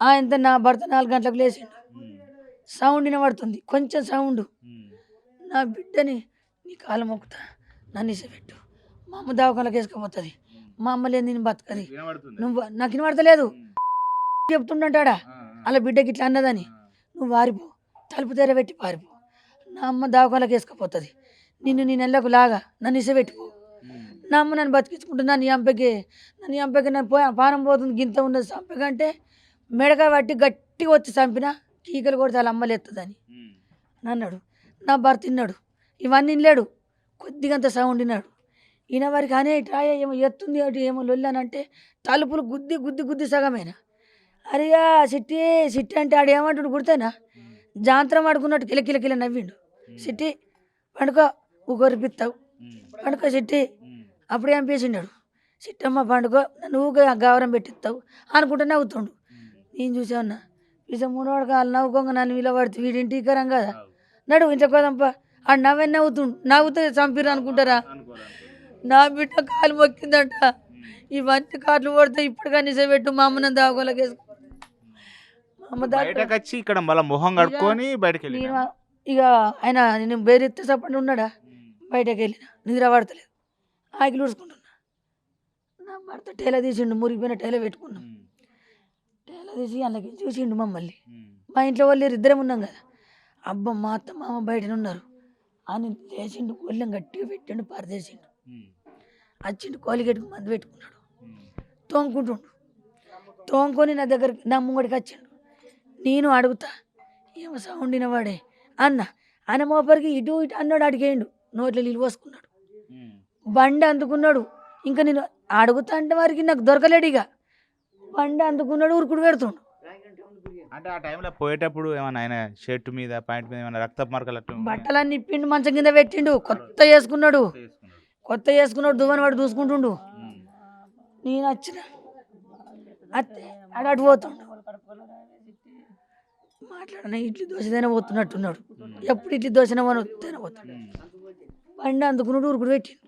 ఆయన నా భర్త 4 గంటలకు లేచిండు. సౌండ్ వినబడుతుంది, కొంచెం సౌండ్. నా బిడ్డని నీ కాలు మొక్కుతా, నన్ను ఇసపెట్టు, మా అమ్మ దవాఖానకి వేసుకుపోతుంది, మా అమ్మ లేదు నేను బతకది, నువ్వు నాకు వినబడతలేదు చెప్తుండంటాడా అలా బిడ్డకి ఇట్లా అన్నదని. నువ్వు వారిపో, తలుపు తెరబెట్టి పారిపో, నా అమ్మ దవాఖానకి వేసుకుపోతుంది, నేను నెలకు లాగా నన్ను ఇసపెట్టిపో. నా అమ్మ నన్ను బతికించుకుంటుంది, నన్ను చంపకి నన్ను పానం పోతుంది, గింత ఉన్నది చంపకంటే మెడక పట్టి గట్టిగా వచ్చి చంపిన కీకలు కొడితే వాళ్ళ అమ్మ లేస్తుందని అన్నాడు. నా భర్త తిన్నాడు, ఇవన్నీ వినలేడు, కొద్దిగంత సౌండ్ విన్నాడు. ఈయన వారికి అనే ట్రాయ ఏమో ఎత్తుంది అటు ఏమో లొల్లానంటే తలుపులు గుద్ది గుద్ది గుద్ది సగమేనా. అరియా సిట్టి సిట్టి అంటే ఆడు ఏమంటాడు గుర్తేనా, జాంత్రం ఆడుకున్నట్టు కిలకిల నవ్విండు. సిట్టి పండుకో ఊకొరిపిస్తావు, పండుకో సిట్టి. అప్పుడు ఏం పేసిండాడు, సిట్టమ్మ పండుకో నన్ను ఊగా గౌరవం పెట్టిస్తావు అనుకుంటూ నవ్వుతుండు. నేను చూసామన్నా పిస మూడోడు కాలు నవ్వుకోగా నన్ను విలువడితే వీడింటి కరం కదా, నడు ఇంట్లో కోదంప ఆడు నవ్వుతుండు, నవ్వుతే చంపిరు అనుకుంటారా. నా బిడ్డ కాలు మొక్కిందంట, ఇవన్నీ కాట్లు పడితే ఇప్పటిగా నిజపెట్టు మా అమ్మని దాగోలకి వేసుకో. మా అమ్మ వచ్చి ఇక్కడ మళ్ళీ మొహం కడుక్కొని బయటకు వెళ్ళి ఇక ఆయన నేను బేరెత్తే చప్పండి ఉన్నాడా, బయటకు వెళ్ళిన నిద్ర పడతలేదు, ఆకిలు ఉడుచుకుంటున్నా. నా భర్త టేల తీసిండు, మురిగిపోయిన టేల పెట్టుకున్నాం, టేల తీసి అందులోకి చూసిండు మమ్మల్ని. మా ఇంట్లో వాళ్ళు ఇద్దరం ఉన్నాం కదా, అబ్బా మా అత్త మామ బయటనే ఉన్నారు అని లేచిండు, కొల్లెం గట్టిగా పెట్టిండు, పారదేసిండు, వచ్చిండు కోలిగేటుకు మందు పెట్టుకున్నాడు, తోముకుంటుండు. తోముకొని నా దగ్గరికి నా ముంగడికి వచ్చిండు. నేను అడుగుతా ఏమో సౌండ్ వినవాడే అన్న, ఆయన మోపరికి ఇటు ఇటు అన్నాడు, అడిగేయండు, నోట్లో నీళ్ళు పోసుకున్నాడు, బండి అందుకున్నాడు. ఇంకా నేను అడుగుతా అంటే వారికి నాకు దొరకలేడు, ఇక బండి అందుకున్నాడు, ఉరుకుడు పెడుతుండు. అంటే ఆ టైంలో పోయేటప్పుడు ఏమన్నా ఆయన షర్ట్ మీద ప్యాంట్ మీద ఏమైనా రక్త మార్కలు బట్టలన్నీ ఇప్పిండు, మంచం కింద పెట్టిండు, కొత్త వేసుకున్నాడు దువ్వని వాడు చూసుకుంటుండు. నేను వచ్చిన అటు పోతుండు, మాట్లాడిన ఇడ్లీ దోశదైనా పోతున్నట్టున్నాడు, ఎప్పుడు ఇడ్లీ దోశనే పోతున్నాడు. బండి అందుకున్నాడు, ఉరుకుడు పెట్టిండు.